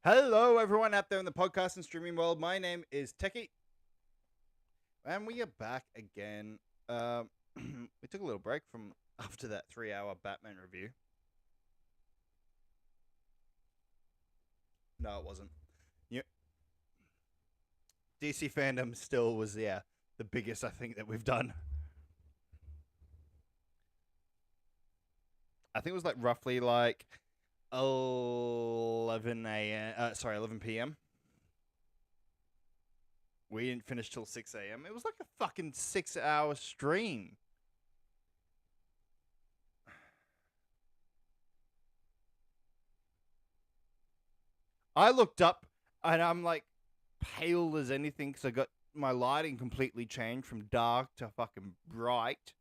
Hello, everyone out there in the podcast and streaming world. My name is Techie, and we are back again. We took a little break from after that 3-hour Batman review. No, it wasn't. Yeah, DC fandom still was the biggest I think that we've done. I think it was like roughly like 11 a.m. 11 p.m. We didn't finish till 6 a.m. It was like a fucking 6-hour stream. I looked up and I'm like pale as anything because I got my lighting completely changed from dark to fucking bright.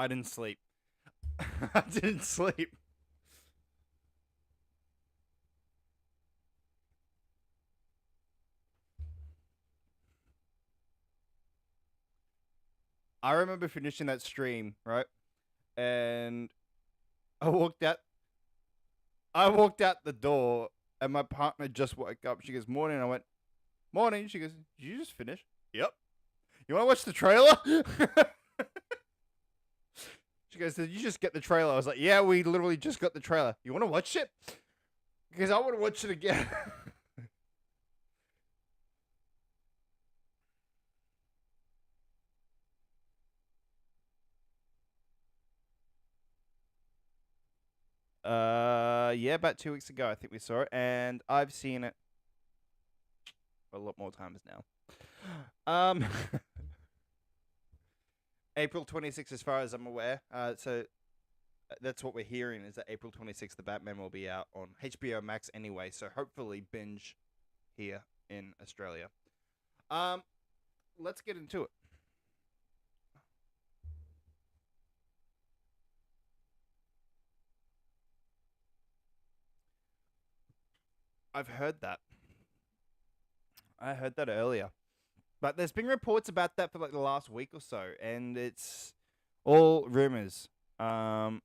I didn't sleep. I didn't sleep. I remember finishing that stream, right? And I walked out I walked out the door and my partner just woke up. She goes, "Morning." I went, "Morning." She goes, "Did you just finish?" Yep. You want to watch the trailer? She goes, "Did you just get the trailer?" I was like, "Yeah, we literally just got the trailer. You want to watch it?" Because I want to watch it again. Yeah, about 2 weeks ago, I think we saw it, and I've seen it a lot more times now. April 26th, as far as I'm aware. So that's what we're hearing is that April 26th, the Batman will be out on HBO Max anyway. So hopefully binge here in Australia. Um, let's get into it. I've heard that. I heard that earlier. But there's been reports about that for like the last week or so, and it's all rumors. Um,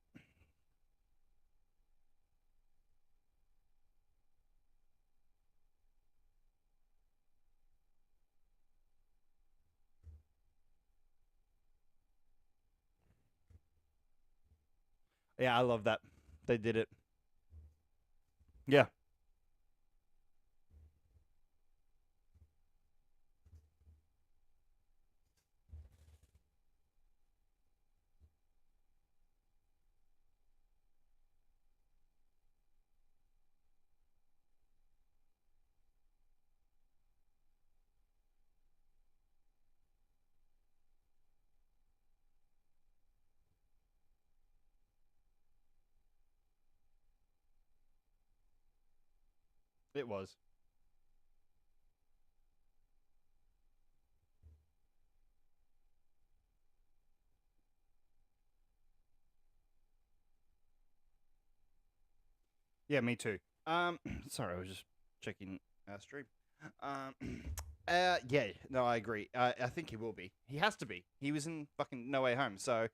yeah, I love that. They did it. Yeah, it was. Yeah, me too. Sorry, I was just checking our stream. Um, yeah, no, I agree. I think he will be. He has to be. He was in fucking No Way Home, so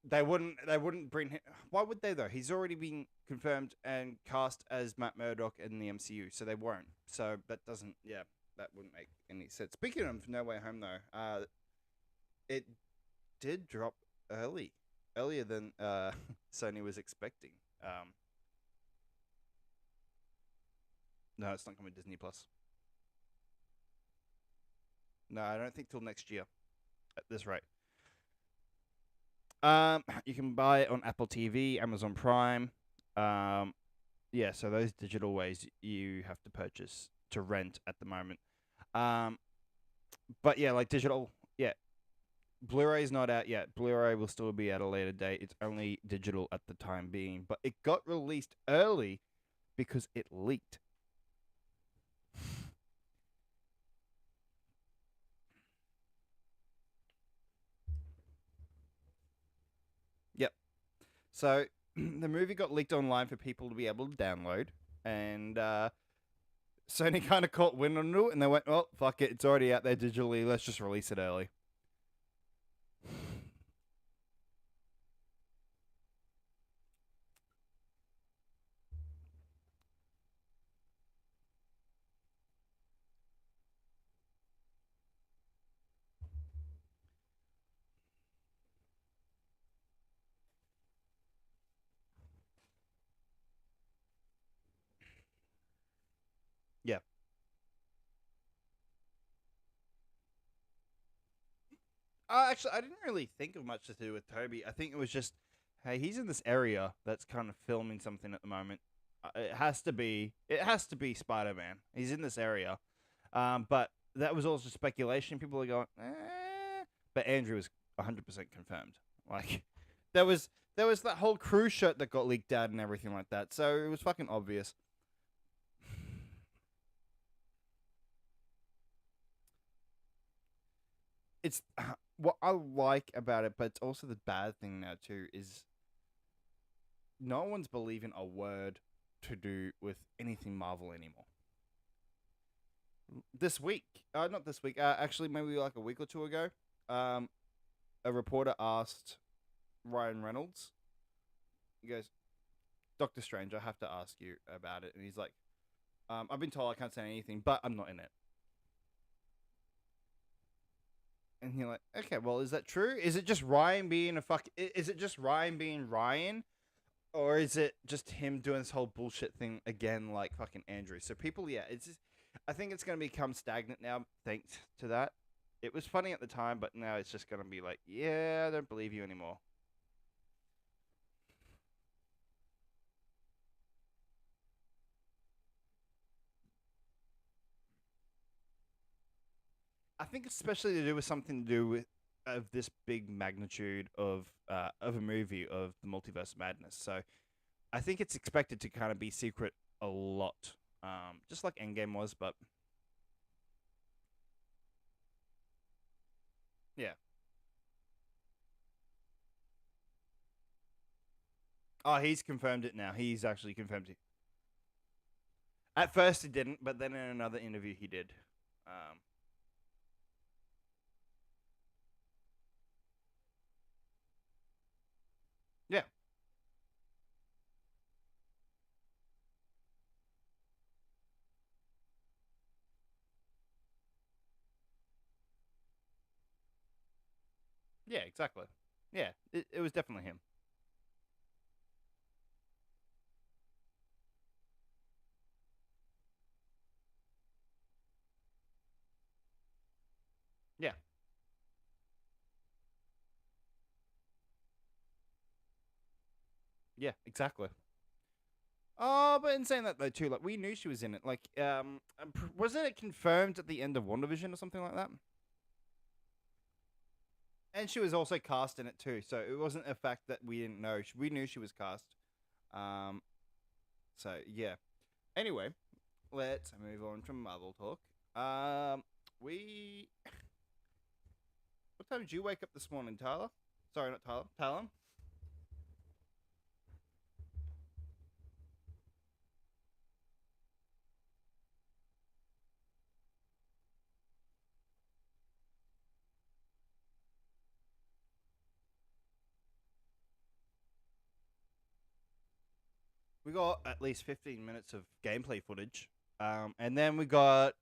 they wouldn't bring him. Why would they though? He's already been confirmed and cast as Matt Murdock in the MCU, so they won't. So that doesn't. Yeah, that wouldn't make any sense. Speaking of No Way Home, though, it did drop earlier than Sony was expecting. Um, no, it's not coming to Disney Plus. No, I don't think till next year. At this rate. You can buy it on Apple TV, Amazon Prime. Um, yeah, so those digital ways you have to purchase to rent at the moment. Um, but yeah, like digital, yeah, Blu-ray is not out yet. Blu-ray will still be at a later date. It's only digital at the time being, but it got released early because it leaked. Yep. So the movie got leaked online for people to be able to download, and Sony kind of caught wind on it, and they went, "Well, fuck it, it's already out there digitally. Let's just release it early." Actually, I didn't really think of much to do with Toby. I think it was just, hey, he's in this area that's kind of filming something at the moment. It has to be. It has to be Spider-Man. He's in this area. But that was also speculation. People are going, eh. But Andrew was 100% confirmed. Like, there was there was that whole crew shirt that got leaked out and everything like that. So it was fucking obvious. It's what I like about it, but it's also the bad thing now too is no one's believing a word to do with anything Marvel anymore. This week, not this week, actually maybe like a week or two ago, um, a reporter asked Ryan Reynolds, he goes, Doctor Strange, I have to ask you about it. And he's like, I've been told I can't say anything, but I'm not in it. And you're like, okay, well, is that true? Is it just Ryan being a fuck? Is it just Ryan being Ryan? Or is it just him doing this whole bullshit thing again, like fucking Andrew? So people, yeah, it's just, I think it's going to become stagnant now, thanks to that. It was funny at the time, but now it's just going to be like, yeah, I don't believe you anymore. I think especially to do with something to do with of this big magnitude of a movie of the multiverse of madness. So I think it's expected to kind of be secret a lot, just like Endgame was. But yeah, oh, he's confirmed it now. He's actually confirmed it. At first he didn't, but then in another interview he did. Um, yeah, yeah, exactly. Yeah, it was definitely him. Yeah, yeah, exactly. Oh, but in saying that though too, like we knew she was in it. Like, wasn't it confirmed at the end of WandaVision or something like that? And she was also cast in it too, so it wasn't a fact that we didn't know. We knew she was cast. Um, so yeah. Anyway, let's move on from Marvel talk. We. What time did you wake up this morning, Tyler? Sorry, not Tyler. Talon. We got at least 15 minutes of gameplay footage. And then we got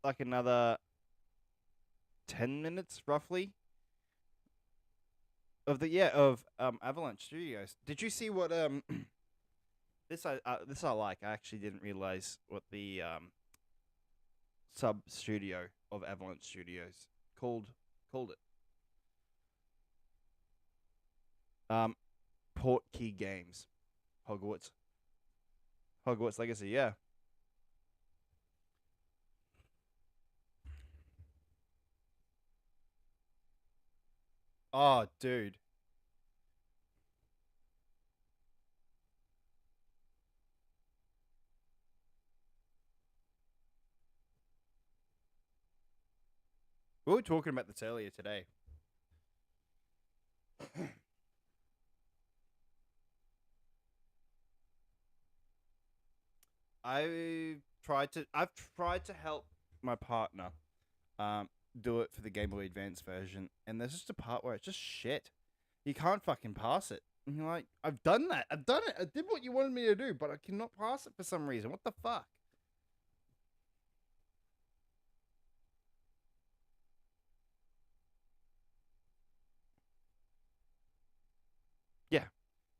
like another 10 minutes roughly of the of Avalanche Studios. Did you see what this I like. I actually didn't realize what the sub studio of Avalanche Studios called called it. Um, Port Key Games, Hogwarts, Hogwarts Legacy. Yeah. Oh, dude. We were talking about this earlier today. I've tried to help my partner um do it for the Game Boy Advance version, and there's just a part where it's just shit. You can't fucking pass it. And you're like, I've done that. I've done it. I did what you wanted me to do, but I cannot pass it for some reason. What the fuck? Yeah.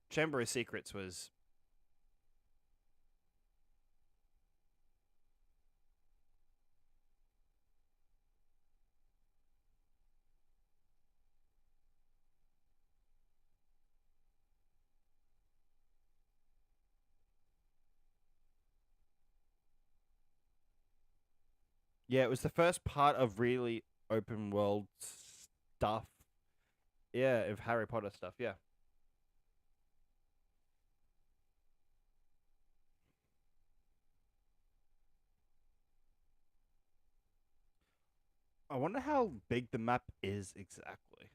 Chamber of Secrets was Yeah, it was the first part of really open world stuff. Yeah, of Harry Potter stuff. Yeah. I wonder how big the map is exactly.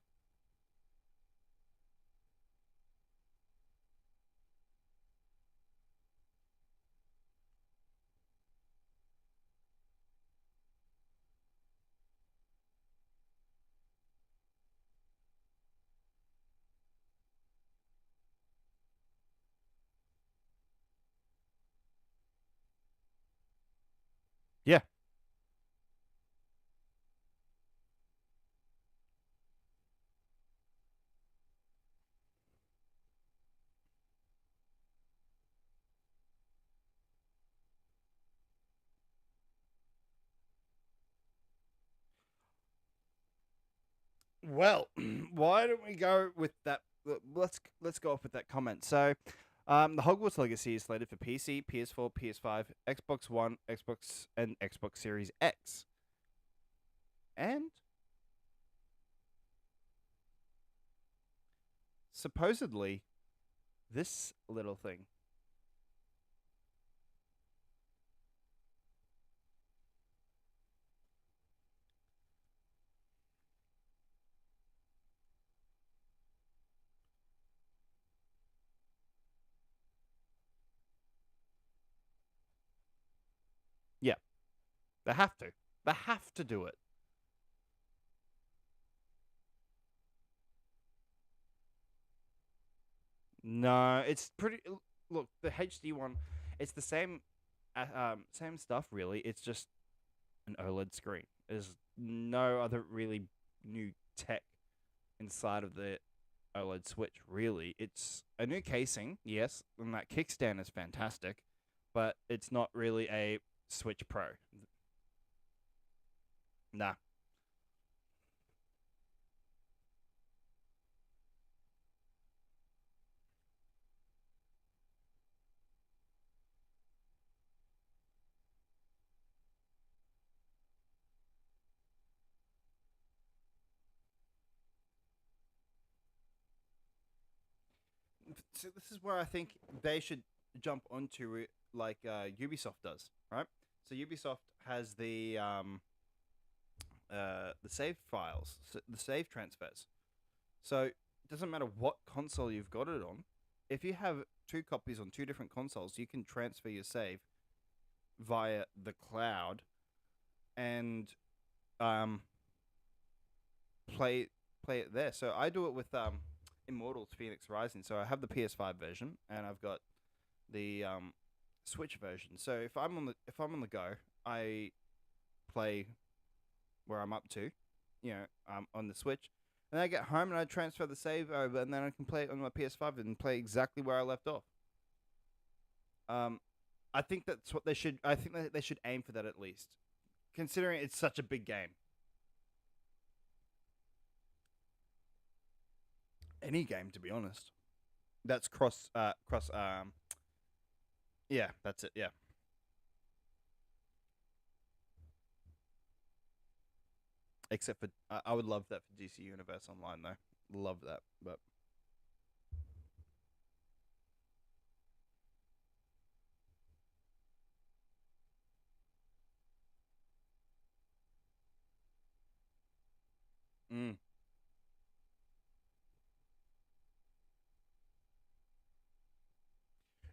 Yeah. Well, why don't we go with that? Let's go off with that comment. So, the Hogwarts Legacy is slated for PC, PS4, PS5, Xbox One, Xbox, and Xbox Series X. And supposedly, this little thing. Yeah, they have to. They have to do it. No, it's pretty. Look, the HD one, it's the same, same stuff really. It's just an OLED screen. There's no other really new tech inside of the OLED Switch. Really, it's a new casing, yes, and that kickstand is fantastic, but it's not really a Switch Pro. Nah. So this is where I think they should jump onto it, like Ubisoft does, right? So Ubisoft has the save files, the save transfers. So it doesn't matter what console you've got it on. If you have two copies on two different consoles, you can transfer your save via the cloud and um, play play it there. So I do it with Immortals Phoenix Rising. So I have the PS5 version and I've got the Switch version. So if I'm on the go, I play where I'm up to, on the Switch. And I get home and I transfer the save over, and then I can play it on my PS5 and play exactly where I left off. Um, I think that's what they should. I think that they should aim for that at least, considering it's such a big game. Any game, to be honest. That's cross. Yeah, that's it. Yeah. Except for, I would love that for DC Universe Online though. Love that, but mm,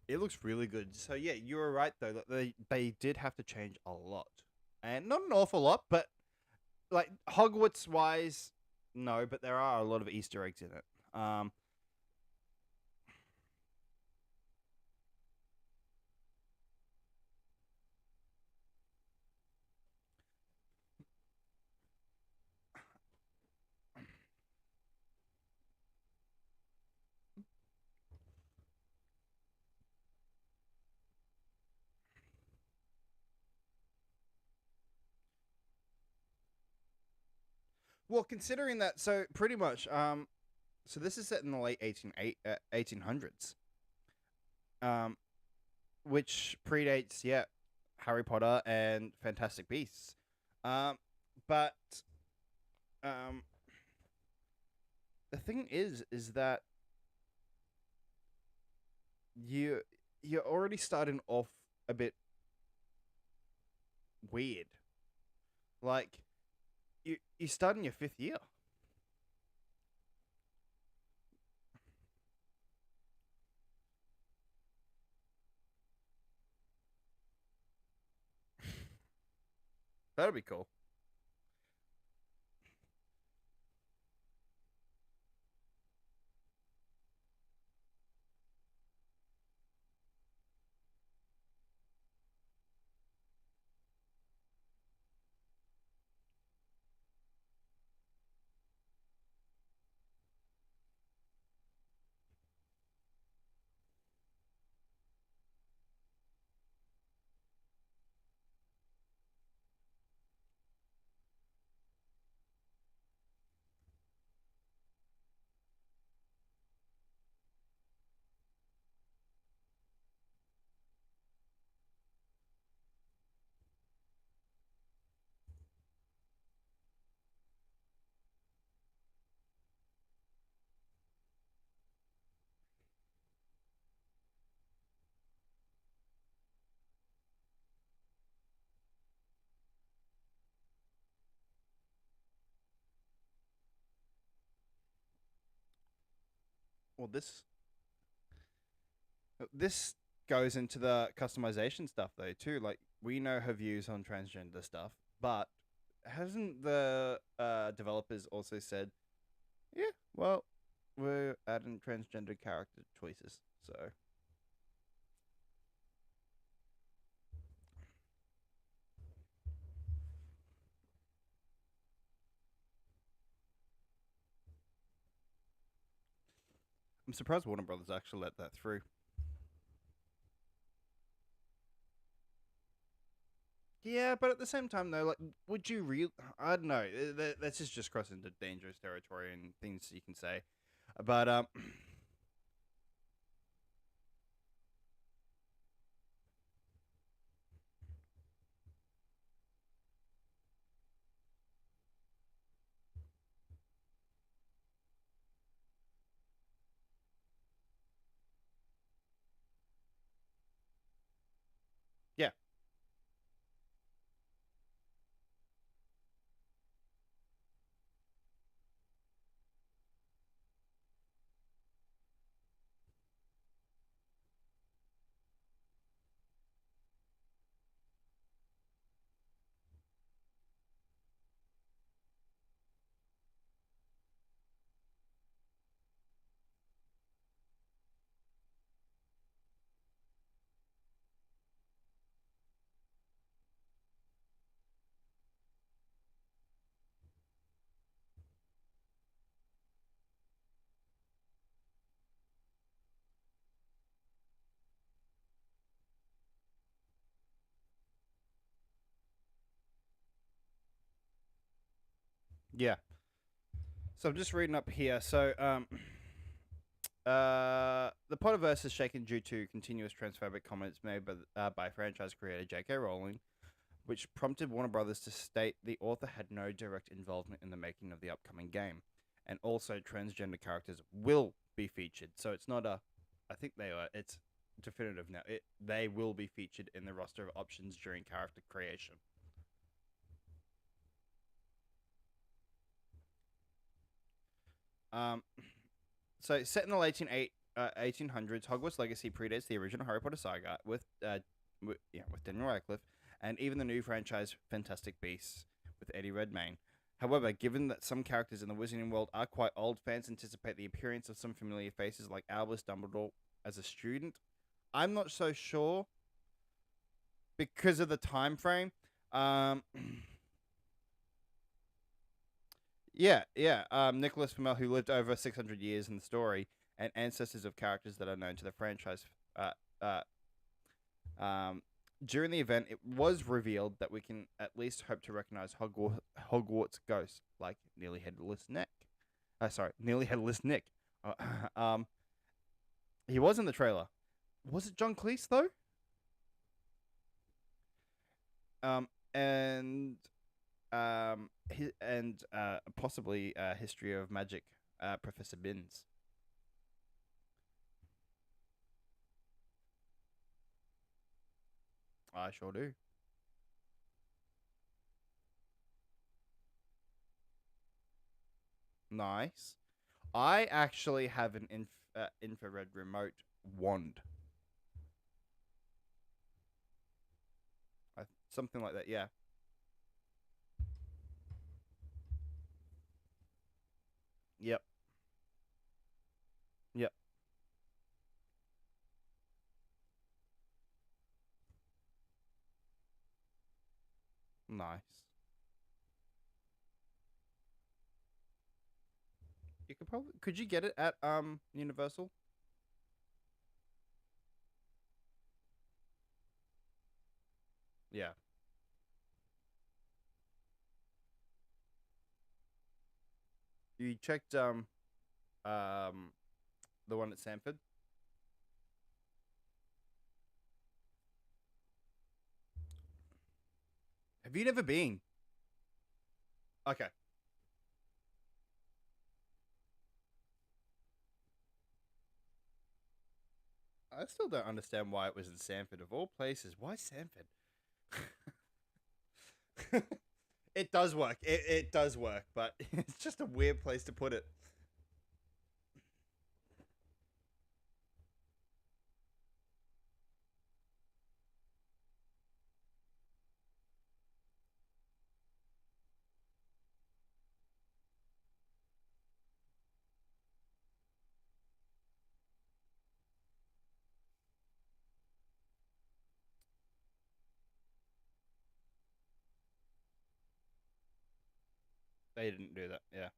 it looks really good. So yeah, you were right though that they did have to change a lot, and not an awful lot, but like Hogwarts wise, no, but there are a lot of Easter eggs in it. Well, considering that, so pretty much, so this is set in the late 1800s, um, which predates, yeah, Harry Potter and Fantastic Beasts. Um, but um, the thing is that you you're already starting off a bit weird. Like you start in your fifth year. That'll be cool. Well, this goes into the customization stuff though too. Like we know her views on transgender stuff, but hasn't the developers also said, yeah, well, we're adding transgender character choices. So I'm surprised Warner Brothers actually let that through. Yeah, but at the same time though, like, would you real? I don't know. This is just crossing into dangerous territory and things you can say, but yeah, yeah. So I'm just reading up here. So the Potterverse is shaken due to continuous transphobic comments made by franchise creator J.K. Rowling, which prompted Warner Brothers to state the author had no direct involvement in the making of the upcoming game, and also transgender characters will be featured. So it's not a, I think they are. It's definitive now. They will be featured in the roster of options during character creation. Um, so set in the 1800s, Hogwarts Legacy predates the original Harry Potter saga with Daniel Radcliffe, and even the new franchise Fantastic Beasts with Eddie Redmayne. However, given that some characters in the Wizarding world are quite old, fans anticipate the appearance of some familiar faces like Albus Dumbledore as a student. I'm not so sure because of the time frame. Um, yeah. Nicholas Flamel, who lived over 600 years in the story, and ancestors of characters that are known to the franchise. Uh, uh, um, During the event, it was revealed that we can at least hope to recognize Hogwarts ghosts, like Nearly Headless Nick. Sorry, Nearly Headless Nick. Uh, um, he was in the trailer. Was it John Cleese though? And and possibly History of Magic, Professor Binns. I sure do. Nice. I actually have an infrared remote wand. Something like that, yeah. Yep. Yep. Nice. You could you get it at Universal? Yeah. You checked um the one at Sanford? Have you never been? Okay. I still don't understand why it was in Sanford of all places. Why Sanford? It does work. It does work, but it's just a weird place to put it. They didn't do that. Yeah.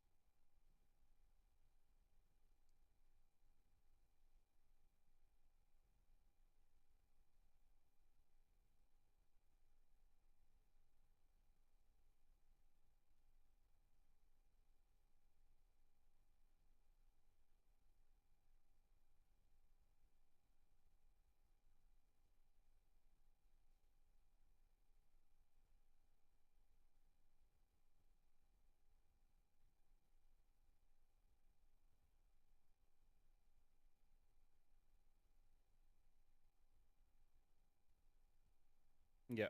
Yeah.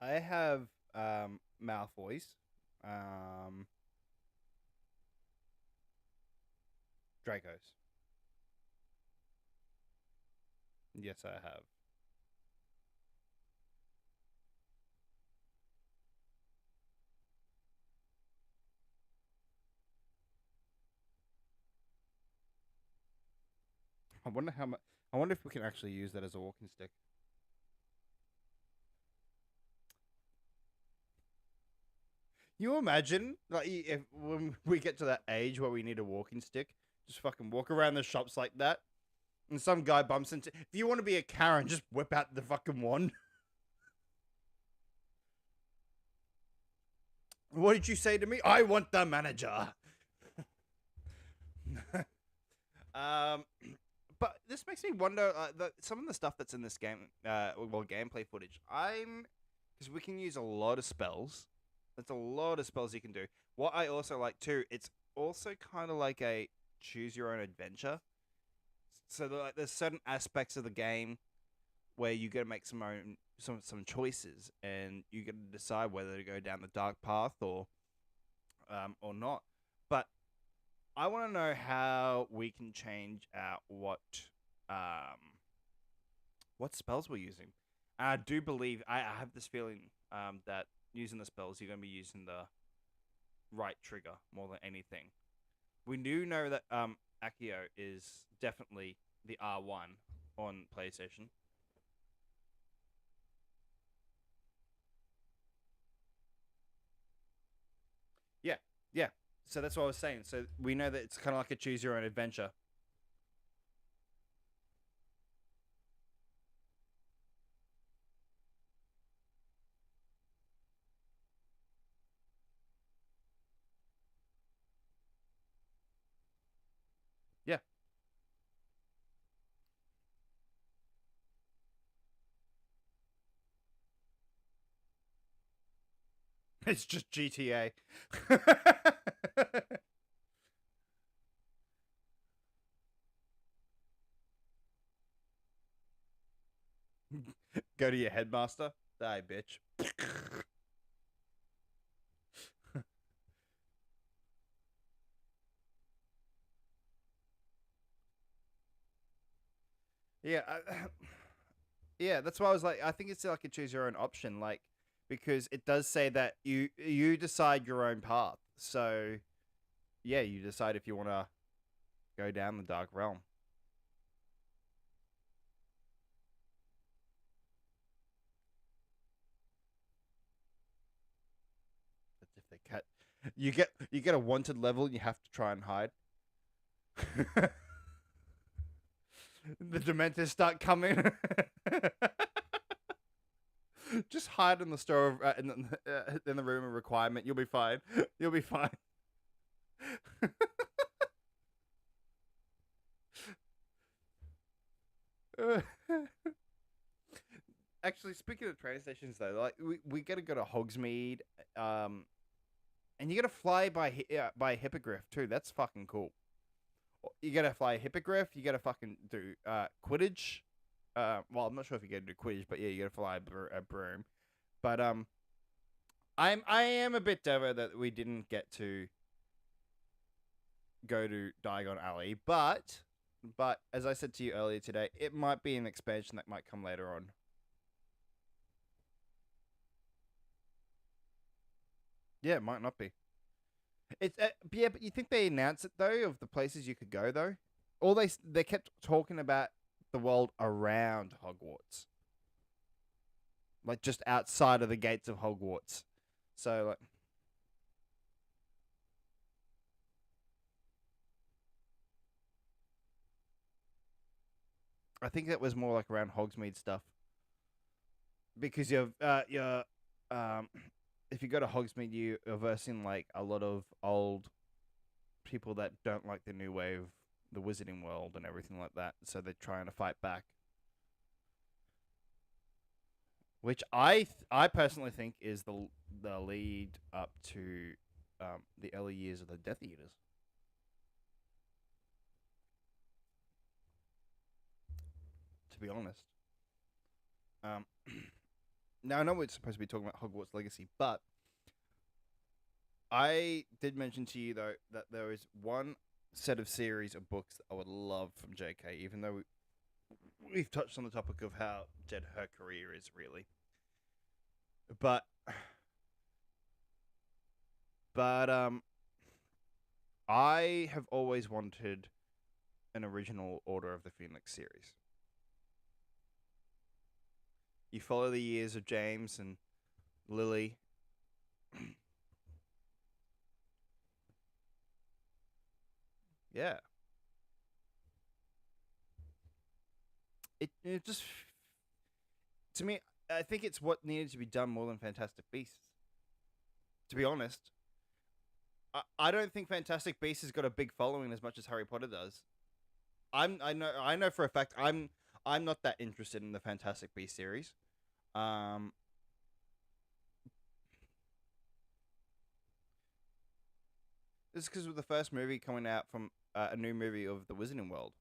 I have Malfoy's, um, Draco's. Yes, I have. I wonder how much. I wonder if we can actually use that as a walking stick. You imagine, like, if when we get to that age where we need a walking stick, just fucking walk around the shops like that, and some guy bumps into. If you want to be a Karen, just whip out the fucking wand. What did you say to me? I want the manager. um, but this makes me wonder. Some of the stuff that's in this game, well, gameplay footage. Because we can use a lot of spells. That's a lot of spells you can do. What I also like too, it's also kind of like a choose your own adventure. So like, there's certain aspects of the game where you got to make some choices, and you got to decide whether to go down the dark path or not. But I want to know how we can change out um what spells we're using. I do believe I have this feeling that using the spells you're going to be using the right trigger more than anything. We do know that Accio is definitely the R1 on PlayStation. Yeah, yeah. So that's what I was saying. So we know that it's kind of like a choose your own adventure. Yeah, it's just GTA. Go to your headmaster. Die, bitch. Yeah, yeah. That's why I was like, I think it's like a choose your own option, like because it does say that you decide your own path. So yeah, you decide if you want to go down the dark realm. That's if they cut. You get a wanted level, and you have to try and hide. The Dementors start coming. Just hide in the store in the room of requirement. You'll be fine. You'll be fine. Actually, speaking of train stations, though, like we gotta go to Hogsmeade, um, and you gotta fly by hippogriff too. That's fucking cool. You gotta fly a hippogriff. You gotta fucking do Quidditch. Well, I'm not sure if you gotta do Quidditch, but yeah, you gotta fly a broom. But I am a bit devo that we didn't get to go to Diagon Alley, but as I said to you earlier today, it might be an expansion that might come later on. Yeah, it might not be. It's yeah, but you think they announced it though of the places you could go though? All they kept talking about the world around Hogwarts, like just outside of the gates of Hogwarts. So like, I think that was more like around Hogsmeade stuff because you're um if you go to Hogsmeade, you're versing like a lot of old people that don't like the new way of the wizarding world and everything like that. So they're trying to fight back, which I personally think is the lead up to the early years of the Death Eaters. To be honest, um, now I know we're supposed to be talking about Hogwarts Legacy, but I did mention to you though that there is one set of series of books that I would love from JK, even though we've touched on the topic of how dead her career is really. But but I have always wanted an original Order of the Phoenix series. You follow the years of James and Lily. Yeah, it just to me, I think it's what needed to be done more than Fantastic Beasts. To be honest, I don't think Fantastic Beasts has got a big following as much as Harry Potter does. I know for a fact I'm not that interested in the Fantastic Beasts series. Um, this is because of the first movie coming out from a new movie of the Wizarding World.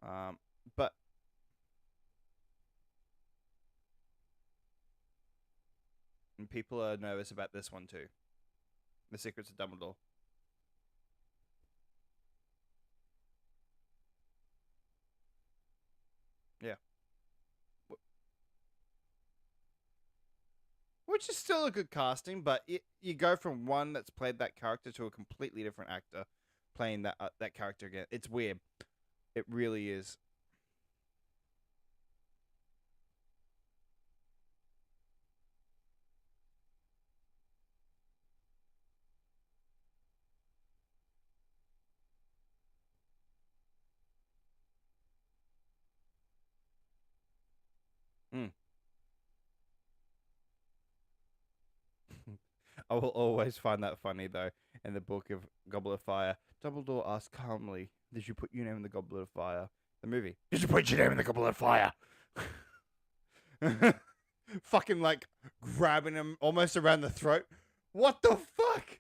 Um, but and people are nervous about this one too. The Secrets of Dumbledore. Yeah. Which is still a good casting, but you go from one that's played that character to a completely different actor playing that character again. It's weird. It really is. Mm. I will always find that funny though. In the book of Goblet of Fire, Dumbledore asks calmly, "Did you put your name in the Goblet of Fire?" The movie. Did you put your name in the Goblet of Fire? Fucking like grabbing him almost around the throat. What the fuck?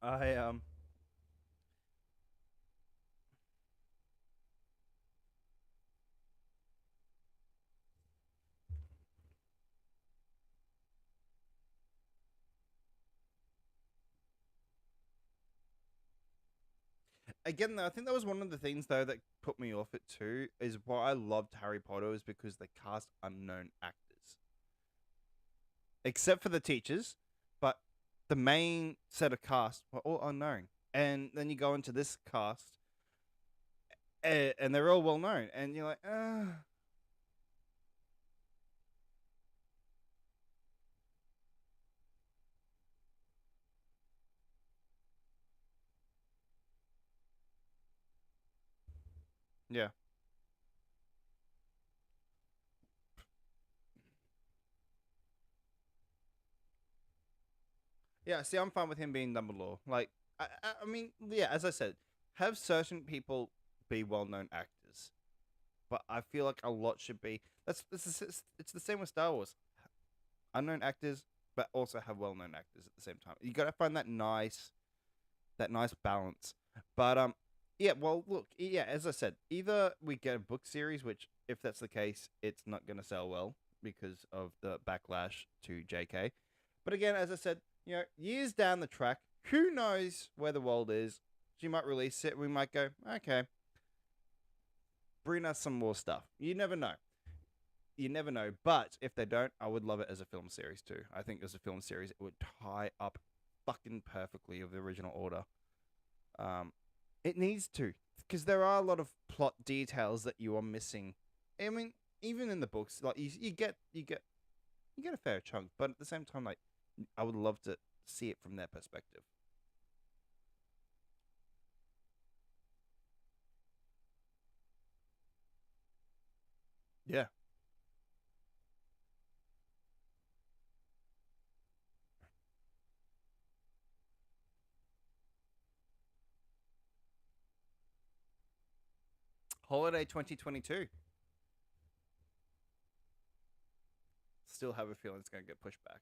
I. Again, though, I think that was one of the things though that put me off it too. Is why I loved Harry Potter is because they cast unknown actors, except for the teachers, but the main set of cast were all unknown. And then you go into this cast, and they're all well known, and you're like, yeah, yeah. See, I'm fine with him being Dumbledore. Like, I mean, yeah, as I said, have certain people be well known actors, but I feel like a lot should be. It's the same with Star Wars. Unknown actors, but also have well known actors at the same time. You got to find that nice balance. But yeah. Well, look, yeah. As I said, either we get a book series, which if that's the case, it's not going to sell well because of the backlash to J.K. But again, as I said, years down the track, who knows where the world is? She might release it. We might go, okay, bring us some more stuff. You never know. You never know. But if they don't, I would love it as a film series too. I think as a film series, it would tie up fucking perfectly of the original order. Um, it needs to, because there are a lot of plot details that you are missing. I mean, even in the books, like you get a fair chunk, but at the same time, like I would love to see it from their perspective. Yeah. Holiday 2022. Still have a feeling it's going to get pushed back.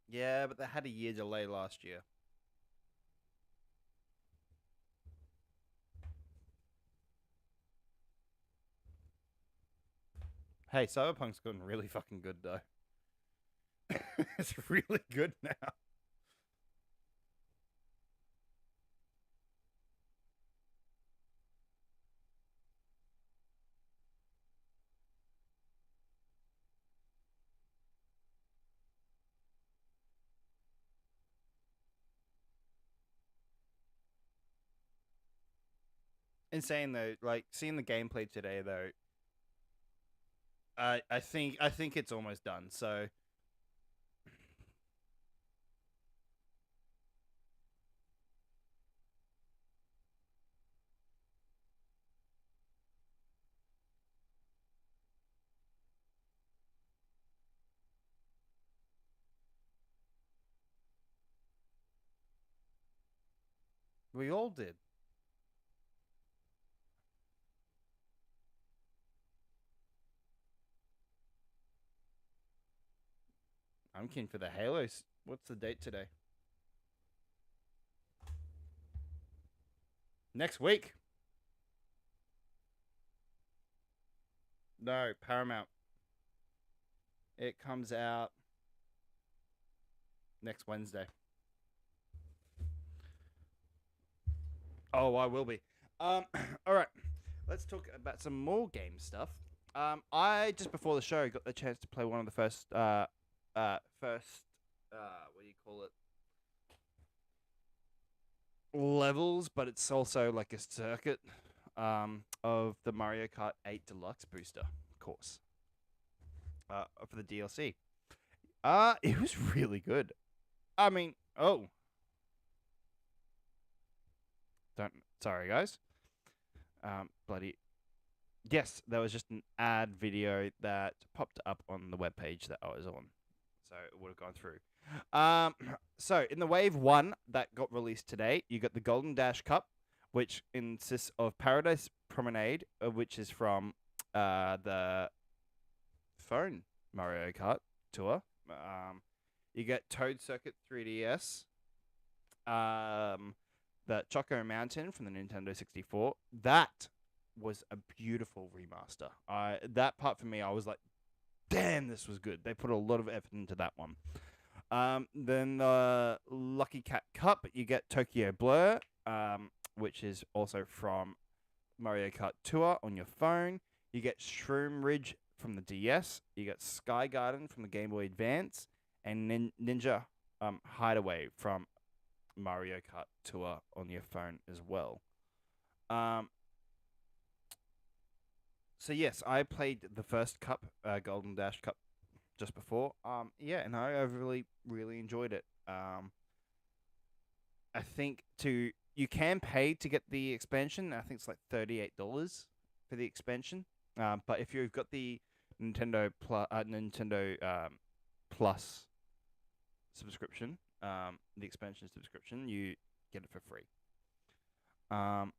Yeah, but they had a year delay last year. Hey, Cyberpunk's gotten really fucking good though. It's really good now. Insane though, like seeing the gameplay today though, I think it's almost done. So We all did. I'm keen for the Halos. What's the date today? Next week. No, Paramount. It comes out next Wednesday. Oh, I will be. All right. Let's talk about some more game stuff. I just before the show got the chance to play one of the first, what do you call it? Levels, but it's also like a circuit, of the Mario Kart 8 Deluxe booster course, for the DLC. It was really good. I mean, oh, don't. Sorry, guys. Bloody. Yes, there was just an ad video that popped up on the webpage that I was on, so it would have gone through. Um, so in the Wave One that got released today, you got the Golden Dash Cup, which consists of Paradise Promenade, which is from the phone Mario Kart tour. You get Toad Circuit 3DS. The Choco Mountain from the Nintendo 64. That was a beautiful remaster. That part for me, I was like, damn, this was good. They put a lot of effort into that one. Then the Lucky Cat Cup, you get Tokyo Blur, which is also from Mario Kart Tour on your phone. You get Shroom Ridge from the DS. You get Sky Garden from the Game Boy Advance, and Ninja Hideaway from Mario Kart Tour on your phone as well. So yes, I played the first cup, Golden Dash Cup, just before. Yeah, and I really really enjoyed it. I think you can pay to get the expansion. I think it's like $38 for the expansion. But if you've got the Nintendo Plus subscription, the expansion subscription, you get it for free. Um,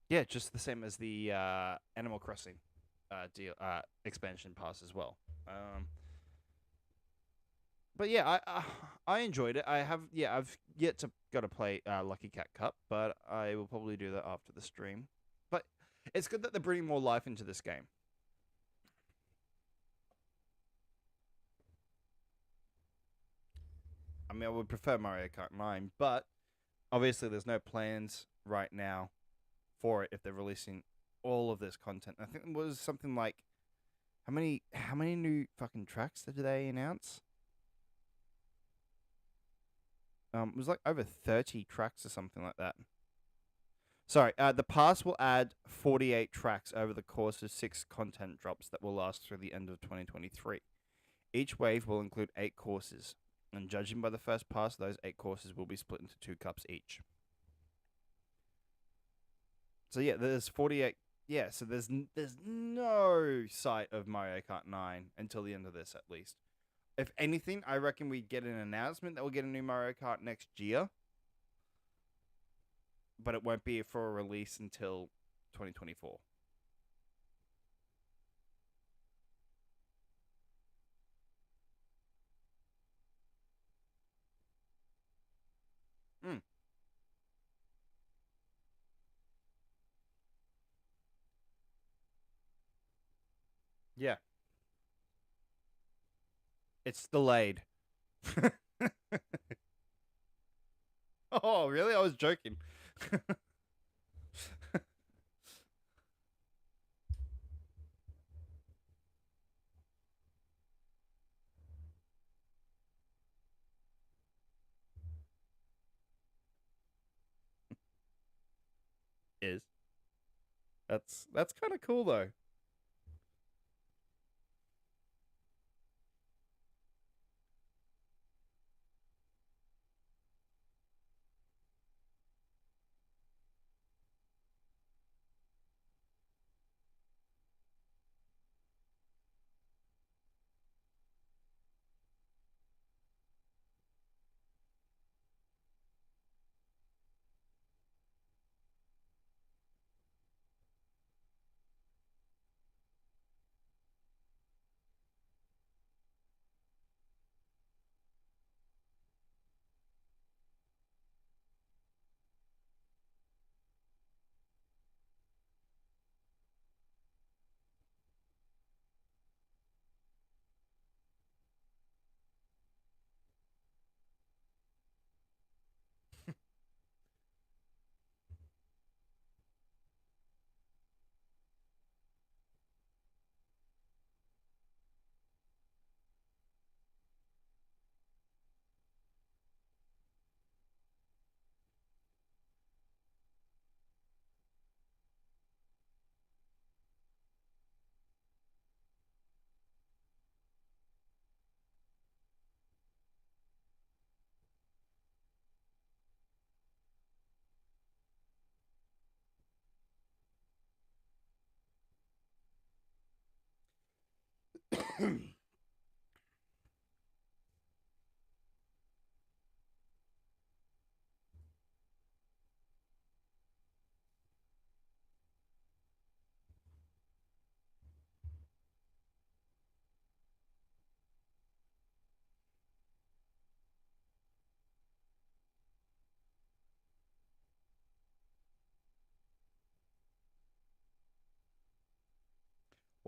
yeah, just the same as the Animal Crossing deal expansion pass as well. But yeah, I enjoyed it. I've yet to got to play Lucky Cat Cup, but I will probably do that after the stream. But it's good that they're bringing more life into this game. I mean, I would prefer Mario Kart 9, but obviously there's no plans right now for it if they're releasing all of this content. I think it was something like how many new fucking tracks did they announce? It was like over 30 tracks or something like that. Sorry, the pass will add 48 tracks over the course of 6 content drops that will last through the end of 2023. Each wave will include 8 courses, and judging by the first pass, those 8 courses will be split into 2 cups each. So yeah, there's 48. Yeah, so there's no sight of Mario Kart 9 until the end of this, at least. If anything, I reckon we get an announcement that we'll get a new Mario Kart next year, but it won't be for a release until 2024. Mm. Yeah, it's delayed. Oh, really? I was joking. Is that's kind of cool though.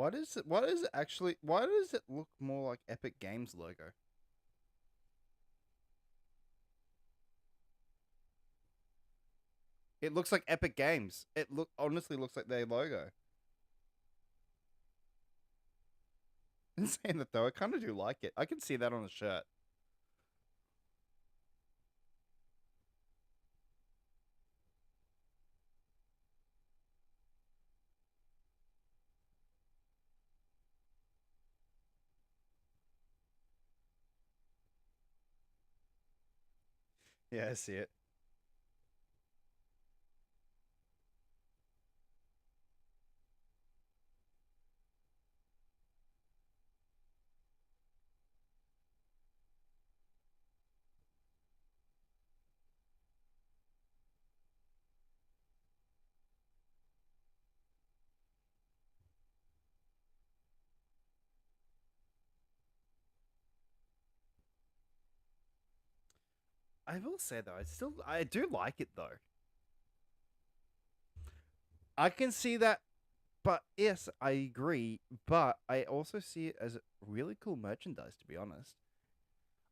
Why does it? Why does it actually? Why does it look more like Epic Games logo? It looks like Epic Games. It look honestly looks like their logo. In saying that though, I kind of do like it. I can see that on a shirt. Yeah, I see it. I will say though, I do like it though. I can see that, but yes, I agree. But I also see it as really cool merchandise. To be honest,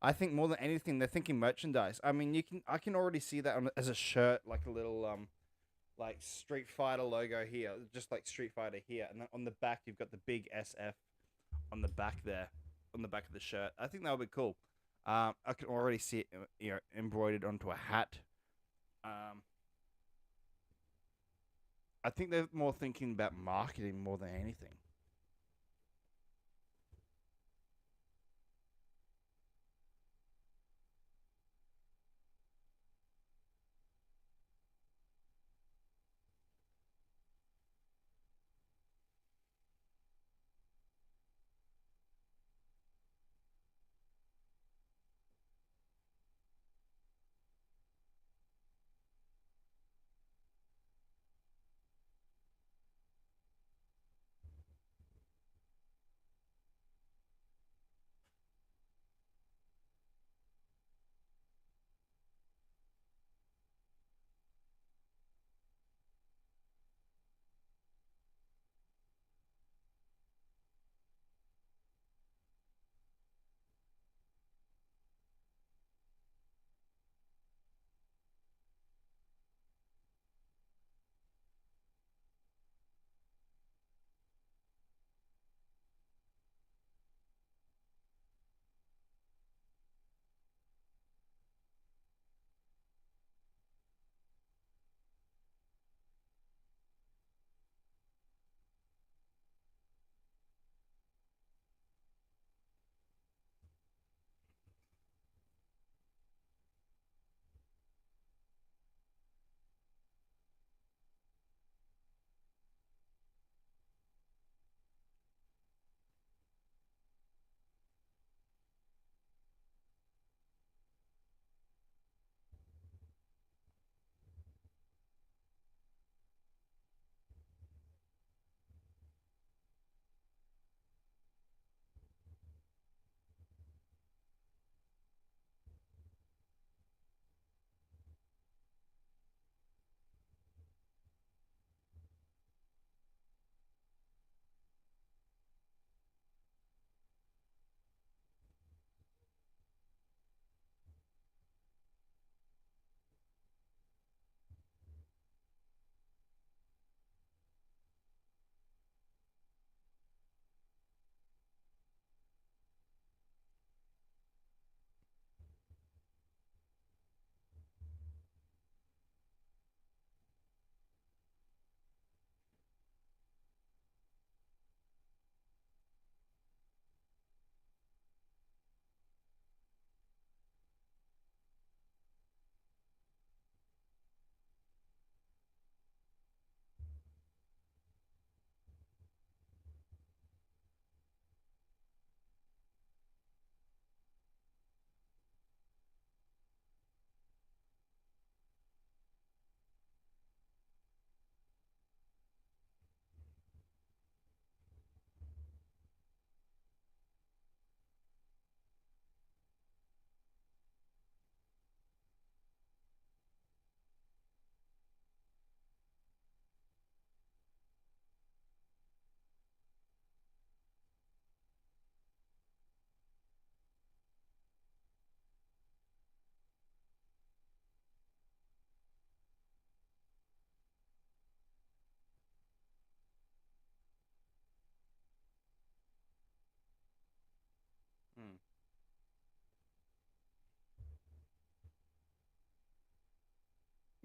I think more than anything, they're thinking merchandise. I mean, I can already see that as a shirt, like a little like Street Fighter logo here, just like Street Fighter here, and then on the back you've got the big SF on the back there, on the back of the shirt. I think that would be cool. I can already see it, embroidered onto a hat. Um, I think they're more thinking about marketing more than anything.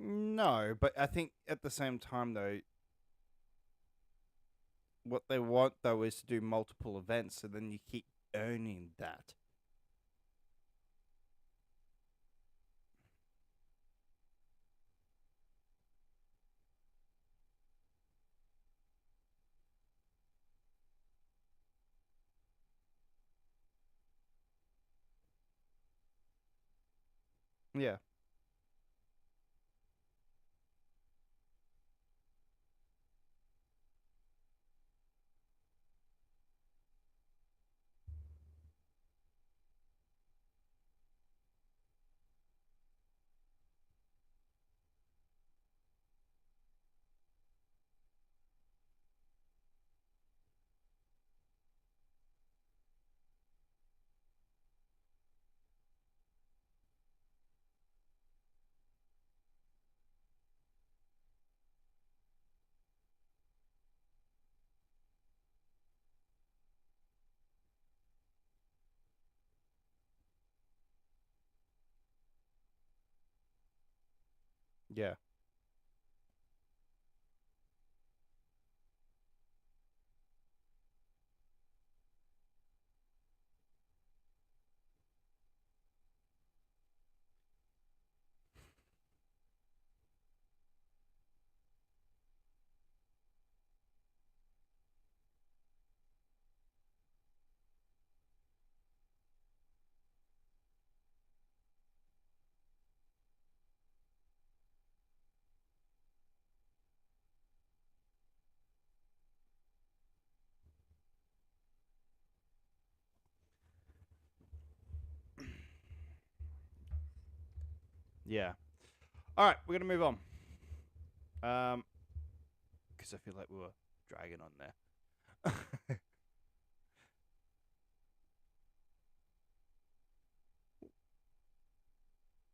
No, but I think at the same time though, what they want though is to do multiple events, so then you keep earning that. Yeah, yeah, yeah. All right, we're gonna move on. Because I feel like we were dragging on there.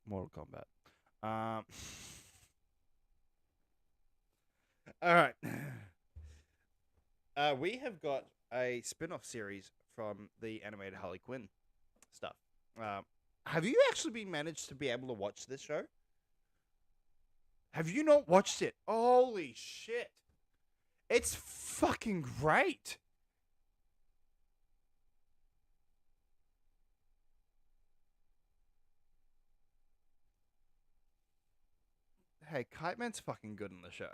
Mortal Kombat. Um, all right. We have got a spin-off series from the animated Harley Quinn stuff. Um, have you actually been managed to be able to watch this show? Have you not watched it? Holy shit! It's fucking great. Hey, Kite Man's fucking good in the show.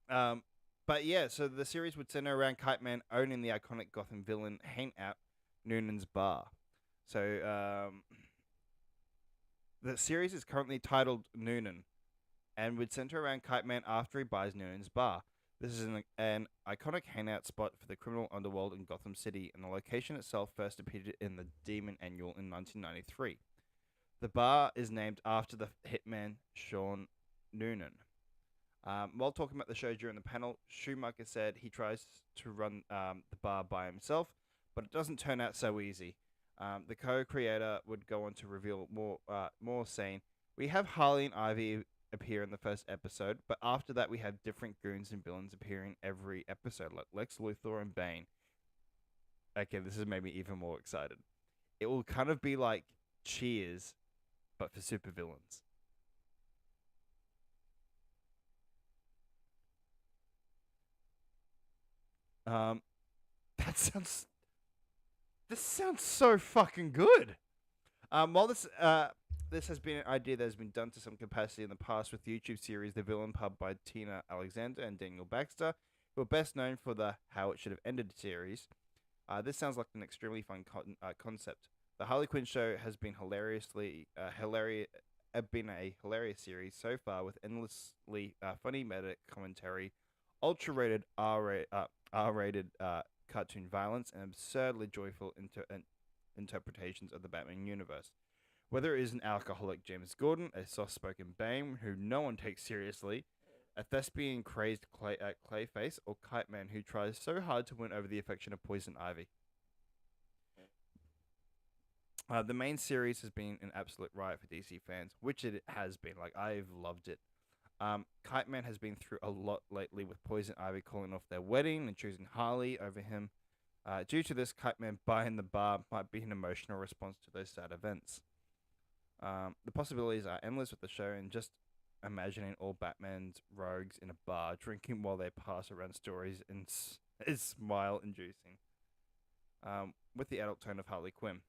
Um, but yeah, so the series would center around Kite Man owning the iconic Gotham villain hangout, Noonan's Bar. So the series is currently titled Noonan, and would center around Kite Man after he buys Noonan's Bar. This is an iconic hangout spot for the criminal underworld in Gotham City, and the location itself first appeared in the Demon Annual in 1993. The bar is named after the hitman Sean Noonan. While talking about the show during the panel, Schumacher said he tries to run the bar by himself, but it doesn't turn out so easy. The co-creator would go on to reveal more, saying, "We have Harley and Ivy appear in the first episode, but after that we have different goons and villains appearing every episode, like Lex Luthor and Bane." Okay, this has made me even more excited. It will kind of be like Cheers, but for supervillains. Um, that sounds This sounds so fucking good. While this has been an idea that has been done to some capacity in the past with the YouTube series The Villain Pub by Tina Alexander and Daniel Baxter, who are best known for the How It Should Have Ended series. This sounds like an extremely fun concept. The Harley Quinn show has been been a hilarious series so far with endlessly funny meta commentary, ultra-rated R-rated cartoon violence, and absurdly joyful interpretations of the Batman universe. Whether it is an alcoholic James Gordon, a soft-spoken Bane who no one takes seriously, a thespian crazed Clayface, or Kite Man who tries so hard to win over the affection of Poison Ivy. The main series has been an absolute riot for DC fans, which it has been. Like, I've loved it. Kite Man has been through a lot lately, with Poison Ivy calling off their wedding and choosing Harley over him. Due to this, Kite Man buying the bar might be an emotional response to those sad events. The possibilities are endless with the show, and just imagining all Batman's rogues in a bar drinking while they pass around stories is smile inducing. With the adult tone of Harley Quinn.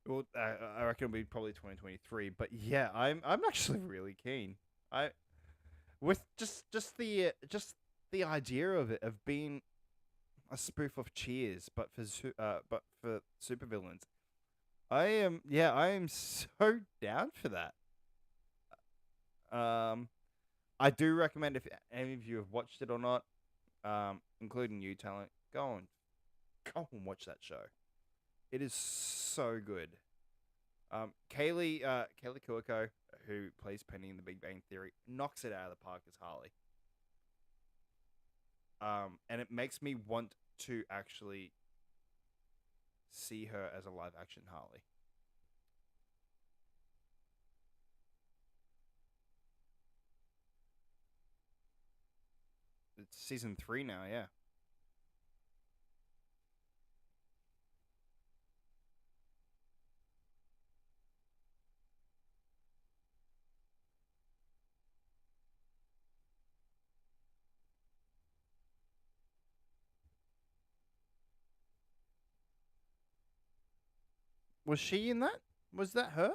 Well, I reckon it'll be probably 2023. But yeah, I'm actually really keen. I with just the idea of it of being a spoof of Cheers, but for supervillains. I am so down for that. Um, I do recommend if any of you have watched it or not, including you, Talent, go and watch that show. It is so good. Kaylee Kuiko, who plays Penny in The Big Bang Theory, knocks it out of the park as Harley. And it makes me want to actually see her as a live action Harley. It's season 3 now, yeah. Was she in that? Was that her?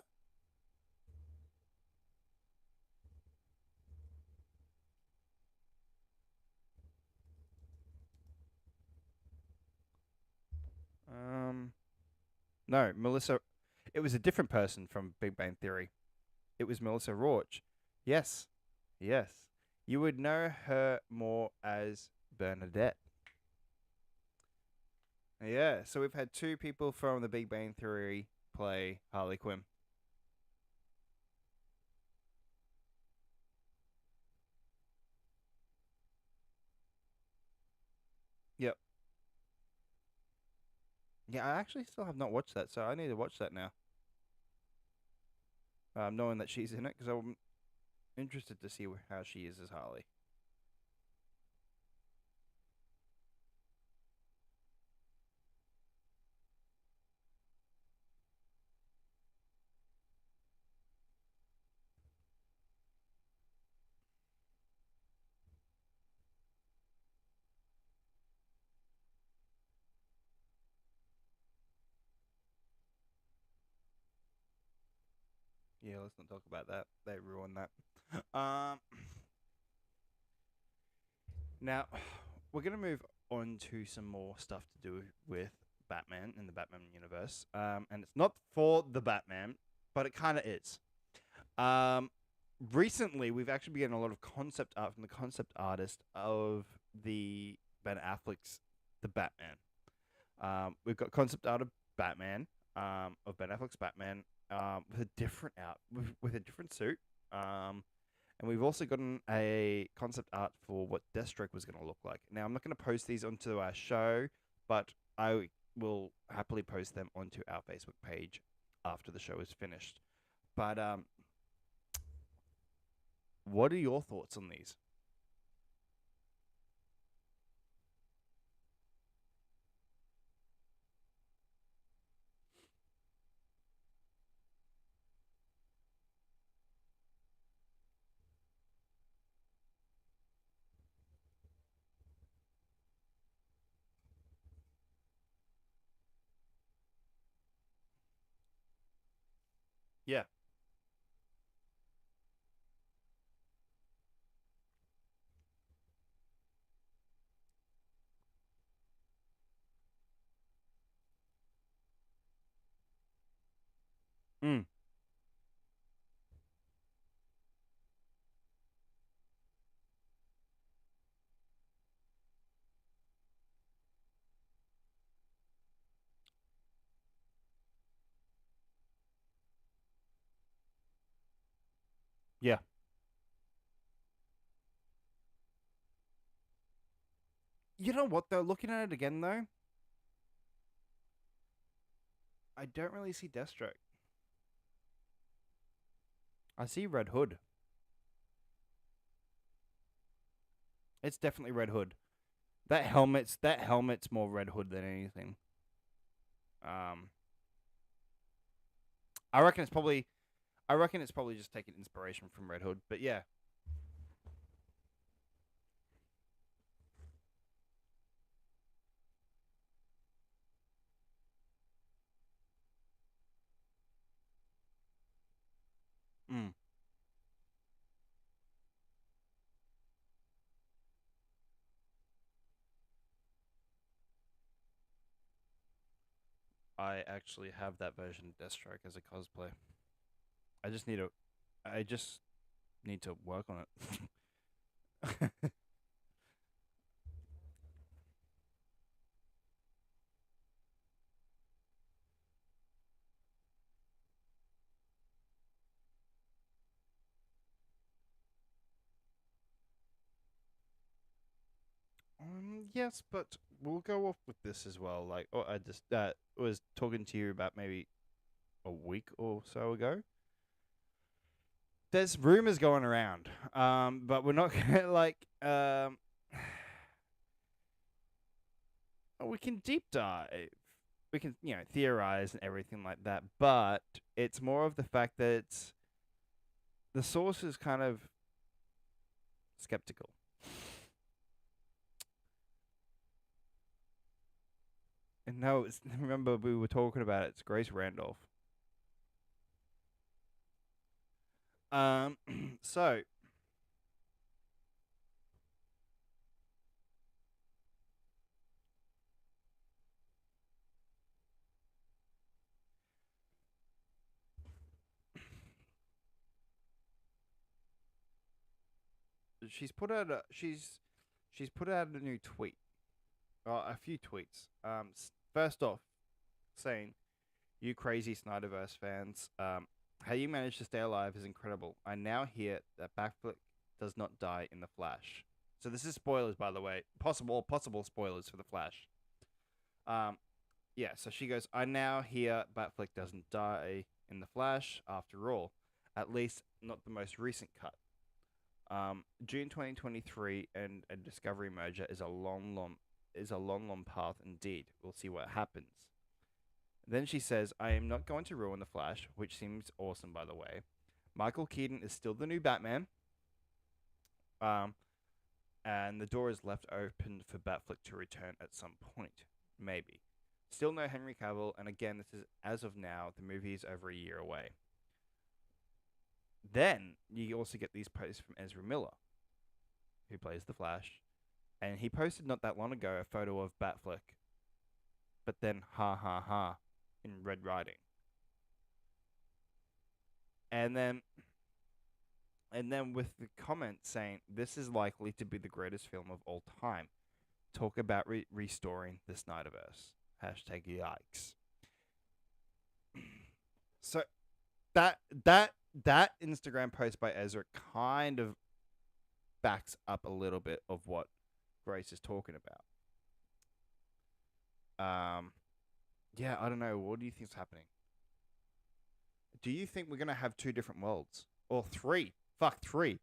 Um, no, Melissa. It was a different person from Big Bang Theory. It was Melissa Rauch. Yes, yes. You would know her more as Bernadette. Yeah, so we've had two people from The Big Bang Theory play Harley Quinn. Yep. Yeah, I actually still have not watched that, so I need to watch that now. Knowing that she's in it, because I'm interested to see how she is as Harley. Yeah, let's not talk about that. They ruined that. Now, we're gonna move on to some more stuff to do with Batman in the Batman universe. And it's not for the Batman, but it kind of is. Um, Recently, we've actually been getting a lot of concept art from the concept artist of the Ben Affleck's The Batman. We've got concept art of Batman, of Ben Affleck's Batman, with a different with a different suit. And we've also gotten a concept art for what Deathstroke was going to look like. Now, I'm not going to post these onto our show, but I will happily post them onto our Facebook page after the show is finished. But what are your thoughts on these? Yeah. Mm. Yeah. You know what though? Looking at it again though, I don't really see Deathstroke. I see Red Hood. It's definitely Red Hood. That helmet's more Red Hood than anything. Um, I reckon it's probably just taking inspiration from Red Hood. But yeah, mm, I actually have that version of Deathstroke as a cosplay. I just need to, I just need to work on it. Yes, but we'll go off with this as well. Like, oh, I just was talking to you about maybe a week or so ago. There's rumors going around, but we're not gonna we can deep dive. We can, theorize and everything like that, but it's more of the fact that the source is kind of skeptical. And no, it's, remember we were talking about it. It's Grace Randolph. Um, so she's put out a new tweet, a few tweets. First off, saying, "You crazy Snyderverse fans, how you managed to stay alive is incredible. I now hear that Backflip does not die in the Flash." So this is spoilers, by the way. Possible spoilers for the Flash. Um, yeah. So she goes, "I now hear Batfleck doesn't die in the Flash after all, at least not the most recent cut. June 2023 and a Discovery merger is a long path indeed. We'll see what happens." Then she says, "I am not going to ruin the Flash," which seems awesome, by the way. "Michael Keaton is still the new Batman. Um, and the door is left open for Batfleck to return at some point, maybe. Still no Henry Cavill, and again, this is as of now. The movie is over a year away." Then you also get these posts from Ezra Miller, who plays the Flash, and he posted not that long ago a photo of Batfleck, but then ha ha ha in red writing, and then with the comment saying, "This is likely to be the greatest film of all time. Talk about restoring the Snyderverse. Hashtag yikes." So that that Instagram post by Ezra kind of backs up a little bit of what Grace is talking about. Yeah, I don't know. What do you think's happening? Do you think we're gonna have two different worlds or three? Fuck, three.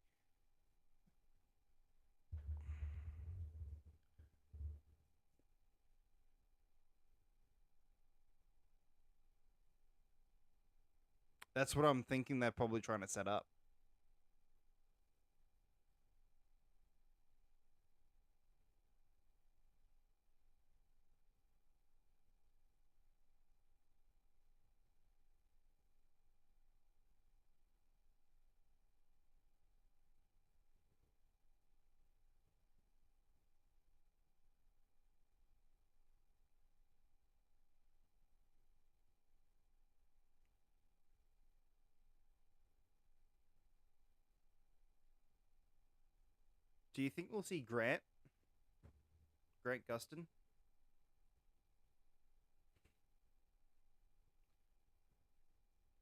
That's what I'm thinking. They're probably trying to set up. Do you think we'll see Grant Gustin?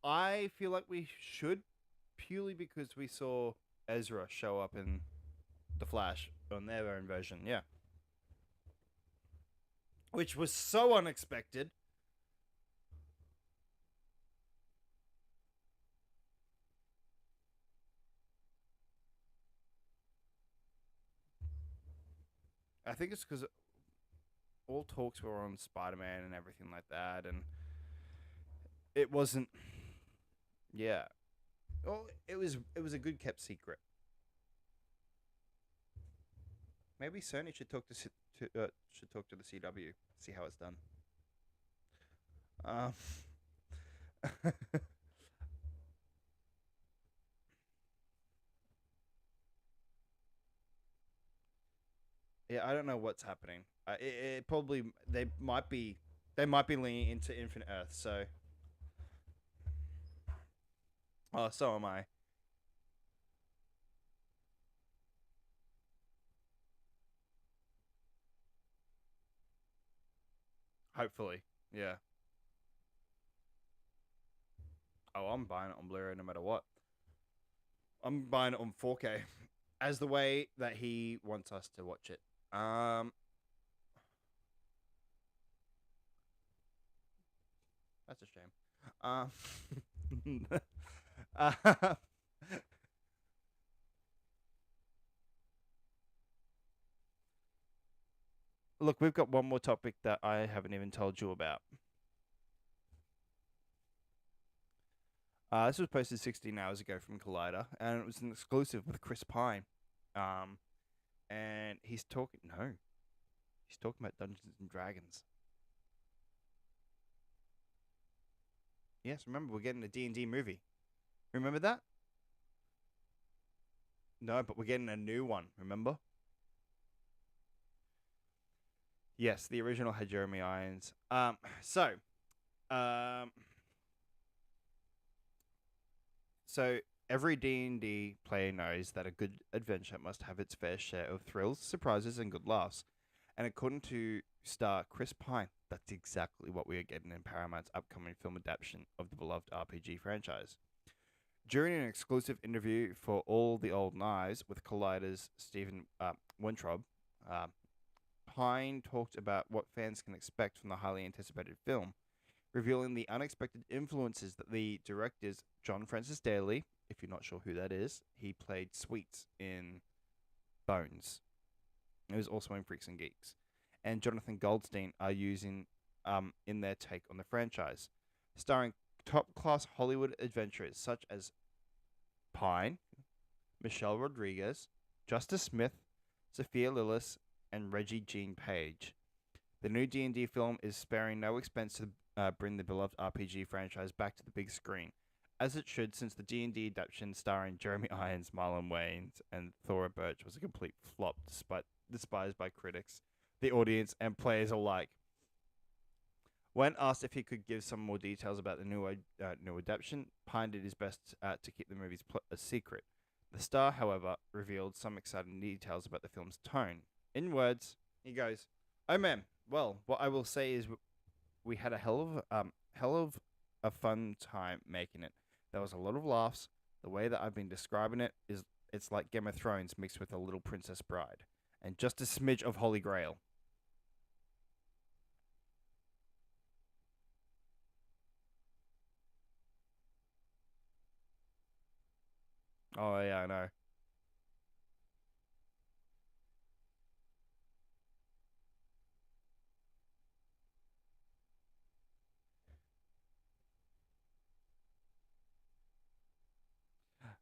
I feel like we should, purely because we saw Ezra show up in the Flash on their own version. Yeah, which was so unexpected. I think it's because all talks were on Spider-Man and everything like that, and it wasn't. Yeah. Well, it was a good kept secret. Maybe Sony should talk should talk to the CW, see how it's done. Um, yeah, I don't know what's happening. It probably they might be leaning into Infinite Earth. So, oh, so am I. Hopefully, yeah. Oh, I'm buying it on Blu-ray no matter what. I'm buying it on 4K, as the way that he wants us to watch it. That's a shame. Uh, look, we've got one more topic that I haven't even told you about. This was posted 16 hours ago from Collider, and it was an exclusive with Chris Pine. Um, and he's talking. No, he's talking about Dungeons and Dragons. Yes, remember we're getting a D&D movie. Remember that? No, but we're getting a new one. Remember? Yes, the original had Jeremy Irons. Um, so every D&D player knows that a good adventure must have its fair share of thrills, surprises, and good laughs. And according to star Chris Pine, that's exactly what we are getting in Paramount's upcoming film adaptation of the beloved RPG franchise. During an exclusive interview for All the Old Knives with Collider's Stephen Weintraub, uh, Pine talked about what fans can expect from the highly anticipated film, revealing the unexpected influences that the directors John Francis Daly, if you're not sure who that is, he played Sweets in Bones. It was also in Freaks and Geeks, and Jonathan Goldstein are using in their take on the franchise, starring top class Hollywood adventurers such as Pine, Michelle Rodriguez, Justice Smith, Sophia Lillis, and Reggie Jean Page. The new D&D film is sparing no expense to bring the beloved RPG franchise back to the big screen, as it should, since the D&D adaptation starring Jeremy Irons, Marlon Wayans, and Thora Birch was a complete flop, despite despised by critics, the audience, and players alike. When asked if he could give some more details about the new adaptation, Pine did his best to keep the movie's plot a secret. The star, however, revealed some exciting details about the film's tone. In words, he goes, "Oh man, well, what I will say is we had a hell of a fun time making it. There was a lot of laughs. The way that I've been describing it is it's like Game of Thrones mixed with a little Princess Bride, and just a smidge of Holy Grail." Oh yeah, I know.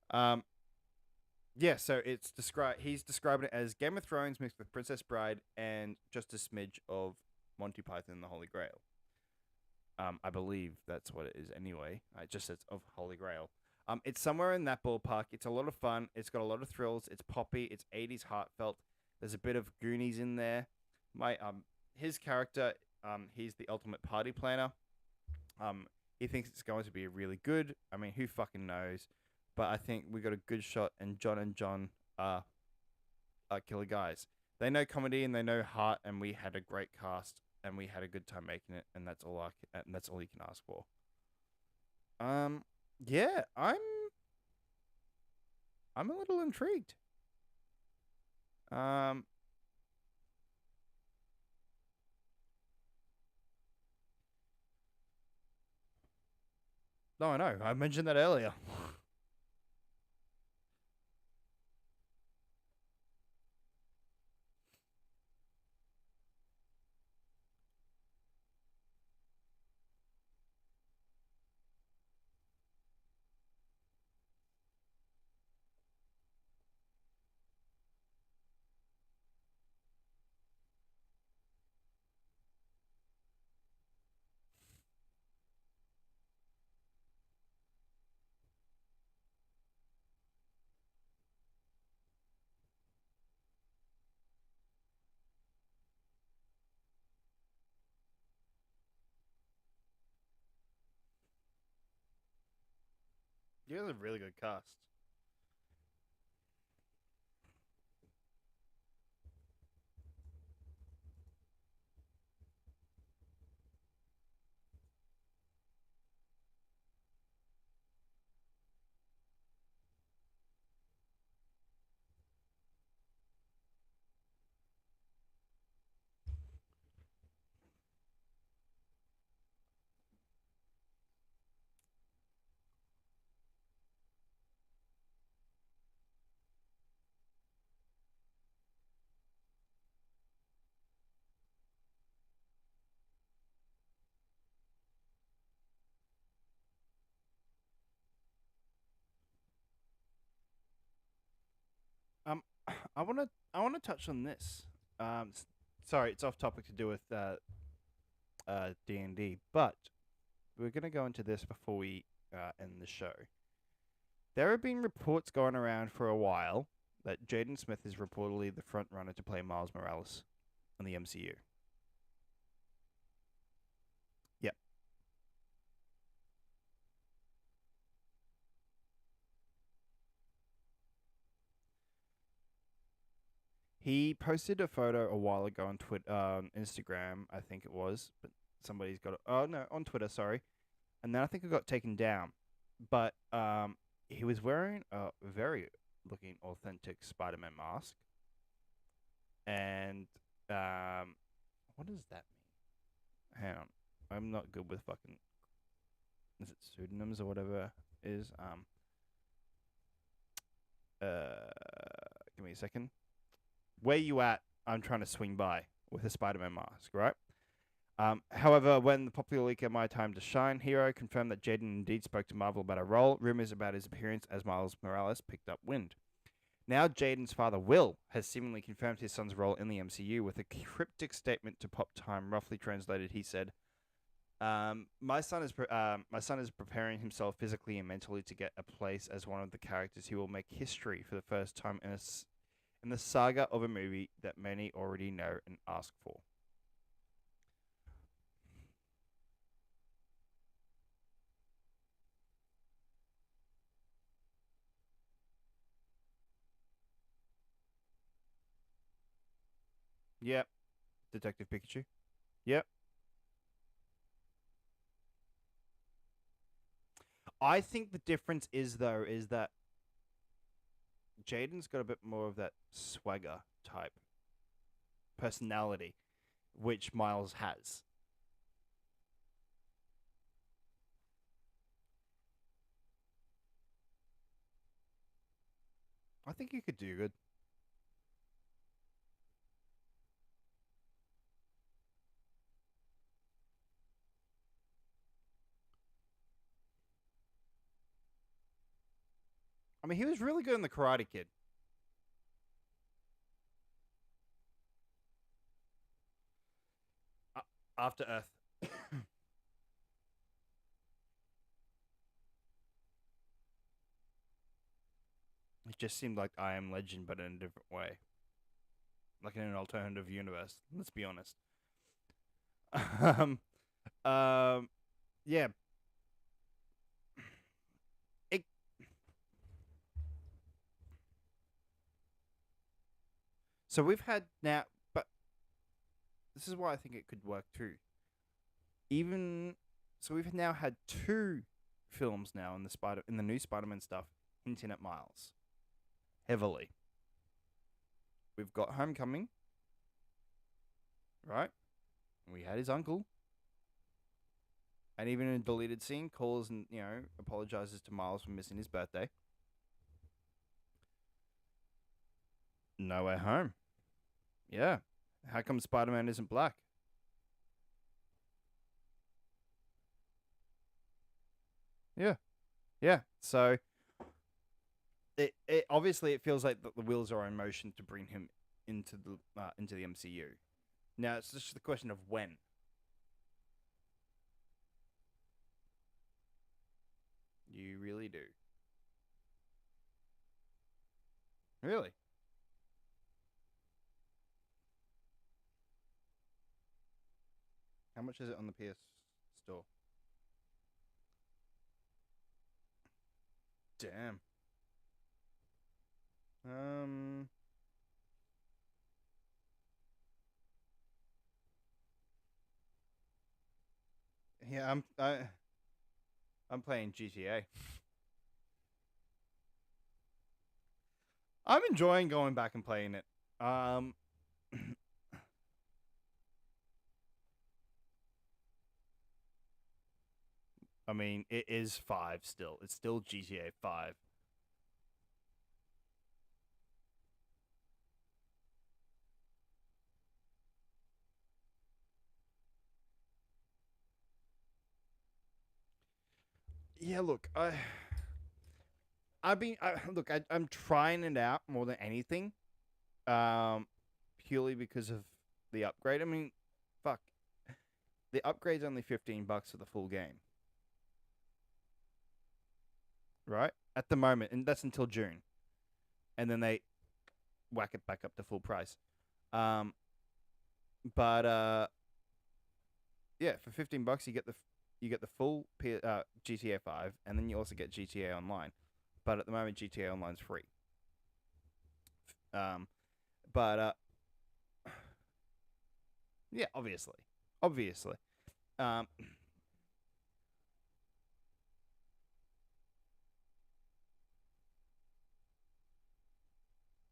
Um, yeah, so it's described. He's describing it as Game of Thrones mixed with Princess Bride and just a smidge of Monty Python and the Holy Grail. I believe that's what it is anyway. It just says of Holy Grail. It's somewhere in that ballpark. It's a lot of fun. It's got a lot of thrills. It's poppy. It's 80s heartfelt. There's a bit of Goonies in there. My his character, he's the ultimate party planner. He thinks it's going to be really good. I mean, who fucking knows? But I think we got a good shot, and John are killer guys. They know comedy and they know heart, and we had a great cast and we had a good time making it, and that's all you can ask for. Um, yeah, I'm a little intrigued. Um, no, I know. I mentioned that earlier. You guys have a really good cast. Um, I wanna touch on this. Sorry, it's off topic to do with D&D, but we're gonna go into this before we end the show. There have been reports going around for a while that Jaden Smith is reportedly the front runner to play Miles Morales in the MCU. Yep. He posted a photo a while ago on Instagram, I think it was, but somebody's got it. Oh no, on Twitter, sorry. And then I think it got taken down. But he was wearing a very looking authentic Spider-Man mask, and what does that mean? Hang on, I'm not good with fucking. Is it pseudonyms or whatever it is? Give me a second. Where you at? I'm trying to swing by with a Spider-Man mask, right? However, when the popular leaker My Time to Shine hero confirmed that Jaden indeed spoke to Marvel about a role, rumors about his appearance as Miles Morales picked up wind. Now, Jaden's father, Will, has seemingly confirmed his son's role in the MCU with a cryptic statement to Pop Time. Roughly translated, he said, my son is preparing himself physically and mentally to get a place as one of the characters who will make history for the first time in the saga of a movie that many already know and ask for. Yep, Detective Pikachu. Yep. I think the difference is though is that Jaden's got a bit more of that swagger type personality, which Miles has. I think he could do good. I mean, he was really good in the Karate Kid. After Earth. It just seemed like I Am Legend, but in a different way, like in an alternative universe. Let's be honest. um, um, yeah. It, so we've had now, but this is why I think it could work too. Even so, we've now had two films now in the new Spider-Man stuff hinting at Miles heavily. We've got Homecoming, right? We had his uncle, and even in a deleted scene, calls and apologizes to Miles for missing his birthday. No Way Home, yeah. How come Spider-Man isn't black? Yeah, yeah. So it obviously it feels like the wheels are in motion to bring him into the MCU. Now it's just the question of when. You really do. Really? How much is it on the PS Store? Damn. Um. Yeah, I'm playing GTA. I'm enjoying going back and playing it. Um. I mean, it is 5 still. It's still GTA 5. Yeah, look, I'm trying it out more than anything. Um, Purely because of the upgrade. I mean, fuck, the upgrade's only $15 for the full game, right? At the moment, and that's until June, and then they whack it back up to full price. Um, but yeah, for $15 you get the full GTA 5, and then you also get GTA Online. But at the moment, GTA Online's free. Um, but yeah, obviously. Um,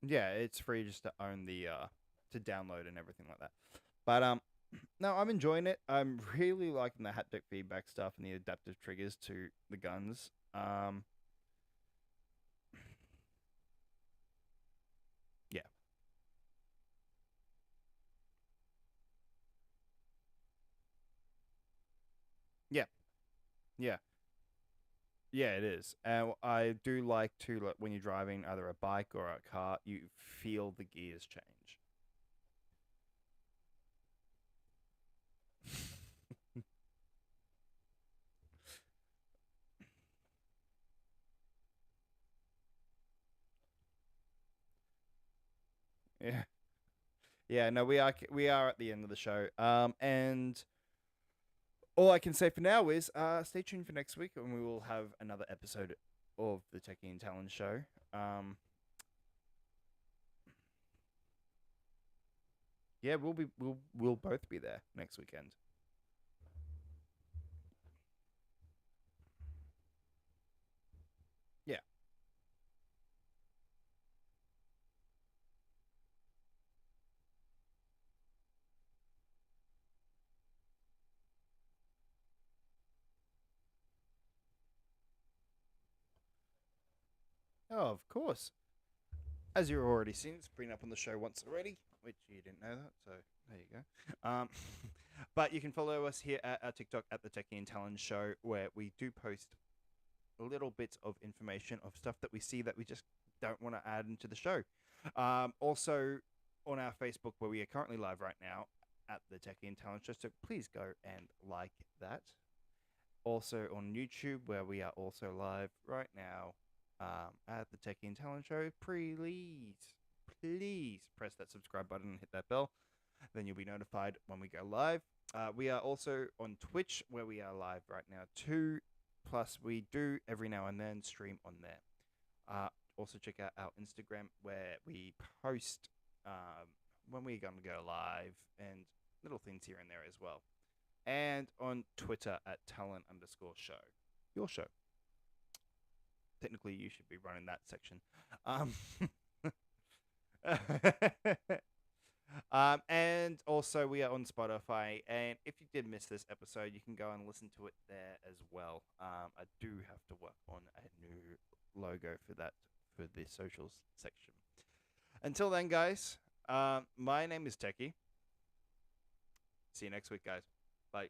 yeah, it's free just to own the to download and everything like that. But no, I'm enjoying it. I'm really liking the haptic feedback stuff and the adaptive triggers to the guns. Yeah, yeah, yeah, yeah. It is. And I do like to like when you're driving either a bike or a car, you feel the gears change. Yeah, yeah. No, we are at the end of the show. And all I can say for now is stay tuned for next week, and we will have another episode of the Techie and Talon show. Um, yeah, we'll both be there next weekend. Yeah. Oh, of course. As you've already seen, it's been up on the show once already, which you didn't know that, so there you go. But you can follow us here at our TikTok at the Techie and Talon Show, where we do post little bits of information of stuff that we see that we just don't want to add into the show. Also on our Facebook, where we are currently live right now at the Techie and Talent Show, so please go and like that. Also on YouTube, where we are also live right now at the Techie and Talent Show. Please press that subscribe button and hit that bell. Then you'll be notified when we go live. We are also on Twitch, where we are live right now too. Plus, we do every now and then stream on there. Also, check out our Instagram, where we post when we're going to go live and little things here and there as well. And on Twitter at Talent_show. Your show. Technically, you should be running that section. Um, and also, we are on Spotify. And if you did miss this episode, you can go and listen to it there as well. I do have to work on a new logo for that for the socials section. Until then, guys, my name is Techie. See you next week, guys. Bye.